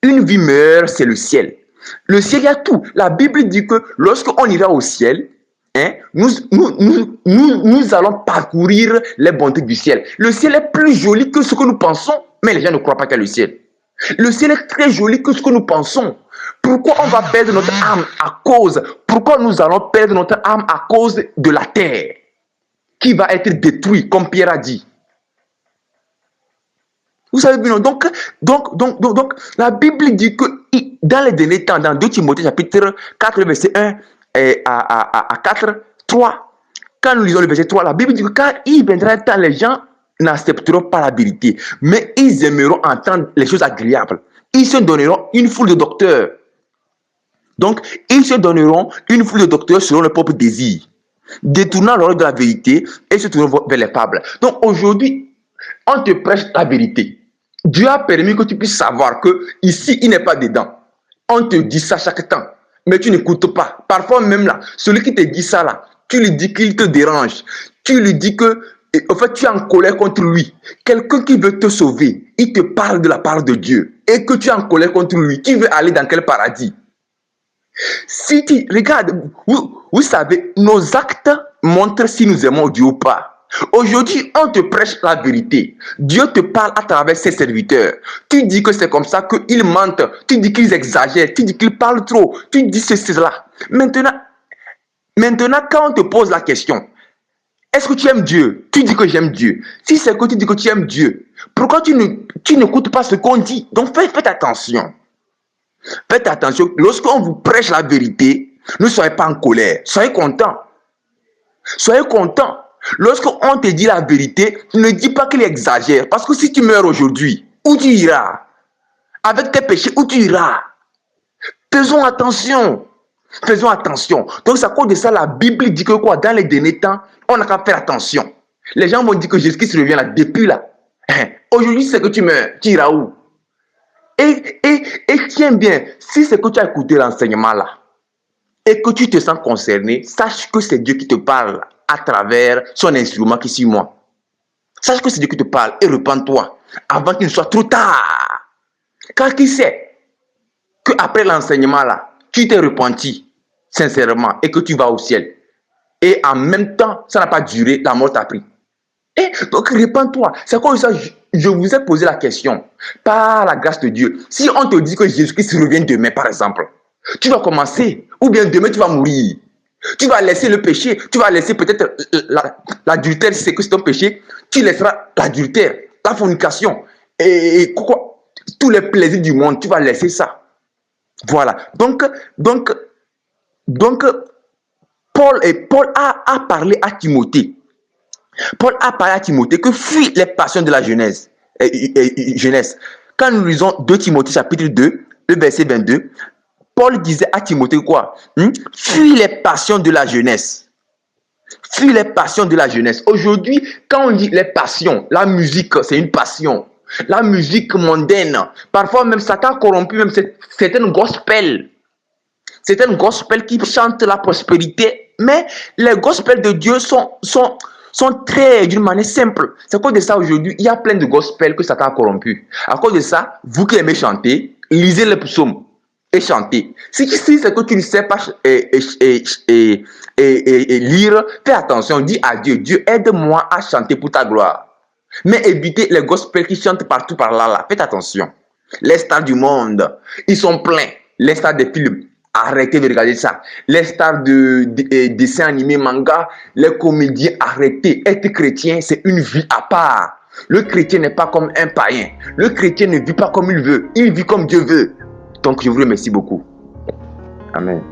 Une vie meilleure, c'est le ciel. Le ciel, il y a tout. La Bible dit que lorsqu'on ira au ciel, nous allons parcourir les bontés du ciel. Le ciel est plus joli que ce que nous pensons, mais les gens ne croient pas qu'il y a le ciel. Le ciel est très joli que ce que nous pensons. Pourquoi on va perdre notre âme pourquoi nous allons perdre notre âme à cause de la terre qui va être détruite, comme Pierre a dit. Vous savez bien, donc, la Bible dit que dans les derniers temps, dans 2 Timothée chapitre 4, verset 1 à 4, 3, quand nous lisons le verset 3, la Bible dit que car il viendra un temps, les gens n'accepteront pas la vérité, mais ils aimeront entendre les choses agréables. Ils se donneront une foule de docteurs. Donc, ils se donneront une foule de docteurs selon leur propre désir, détournant l'oreille de la vérité et se tournant vers les fables. Donc, aujourd'hui, on te prêche la vérité. Dieu a permis que tu puisses savoir que ici, il n'est pas dedans. On te dit ça chaque temps, mais tu n'écoutes pas. Parfois même là, celui qui te dit ça là, tu lui dis qu'il te dérange. Tu lui dis que Et en fait, tu es en colère contre lui. Quelqu'un qui veut te sauver, il te parle de la part de Dieu. Et que tu es en colère contre lui, tu veux aller dans quel paradis? Si tu regardes, vous savez, nos actes montrent si nous aimons Dieu ou pas. Aujourd'hui, on te prêche la vérité. Dieu te parle à travers ses serviteurs. Tu dis que c'est comme ça qu'ils mentent. Tu dis qu'ils exagèrent. Tu dis qu'ils parlent trop. Tu dis cela. Maintenant, quand on te pose la question, est-ce que tu aimes Dieu? Tu dis que j'aime Dieu. Si c'est que tu dis que tu aimes Dieu, pourquoi tu n'écoutes pas ce qu'on dit? Donc faites attention. Faites attention. Lorsqu'on vous prêche la vérité, ne soyez pas en colère. Soyez content. Soyez content. Lorsqu'on te dit la vérité, ne dis pas qu'il exagère. Parce que si tu meurs aujourd'hui, où tu iras? Avec tes péchés, où tu iras? Faisons attention. Faisons attention. Donc, c'est à cause de ça, la Bible dit que quoi? Dans les derniers temps, on n'a qu'à faire attention. Les gens vont dire que Jésus-Christ revient là, depuis là. Aujourd'hui, c'est que tu meurs. Tu iras où? Et tiens bien, si c'est que tu as écouté l'enseignement là, et que tu te sens concerné, sache que c'est Dieu qui te parle à travers son instrument qui suit moi. Sache que c'est Dieu qui te parle et repens-toi avant qu'il ne soit trop tard. Car qui sait qu'après l'enseignement là, tu t'es repenti sincèrement et que tu vas au ciel. Et en même temps, ça n'a pas duré, la mort t'a pris. Et donc, repens-toi. C'est comme ça, je vous ai posé la question. Par la grâce de Dieu, si on te dit que Jésus-Christ revient demain, par exemple, tu vas commencer, ou bien demain tu vas mourir. Tu vas laisser le péché, tu vas laisser peut-être l'adultère, si c'est que c'est ton péché, tu laisseras l'adultère, la fornication, et quoi, tous les plaisirs du monde, tu vas laisser ça. Voilà. Donc Paul a parlé à Timothée. Paul a parlé à Timothée que fuis les passions de la jeunesse. Quand nous lisons 2 Timothée chapitre 2, le verset 22, Paul disait à Timothée quoi? Fuis les passions de la jeunesse. Fuis les passions de la jeunesse. Aujourd'hui, quand on dit les passions, la musique, c'est une passion. La musique mondaine. Parfois même Satan corrompu même certaines gospels. Certaines gospels qui chantent la prospérité. Mais les gospels de Dieu sont très d'une manière simple. C'est à cause de ça aujourd'hui, il y a plein de gospels que Satan a corrompu. À cause de ça, vous qui aimez chanter, lisez les psaumes et chantez. Si c'est que tu ne sais pas lire, fais attention, dis à Dieu, Dieu aide-moi à chanter pour ta gloire. Mais évitez les gospels qui chantent partout par là. Faites attention. Les stars du monde, ils sont pleins. Les stars des films. Arrêtez de regarder ça. Les stars de dessins animés, manga, les comédiens, arrêtez. Être chrétien, c'est une vie à part. Le chrétien n'est pas comme un païen. Le chrétien ne vit pas comme il veut. Il vit comme Dieu veut. Donc, je vous remercie beaucoup. Amen.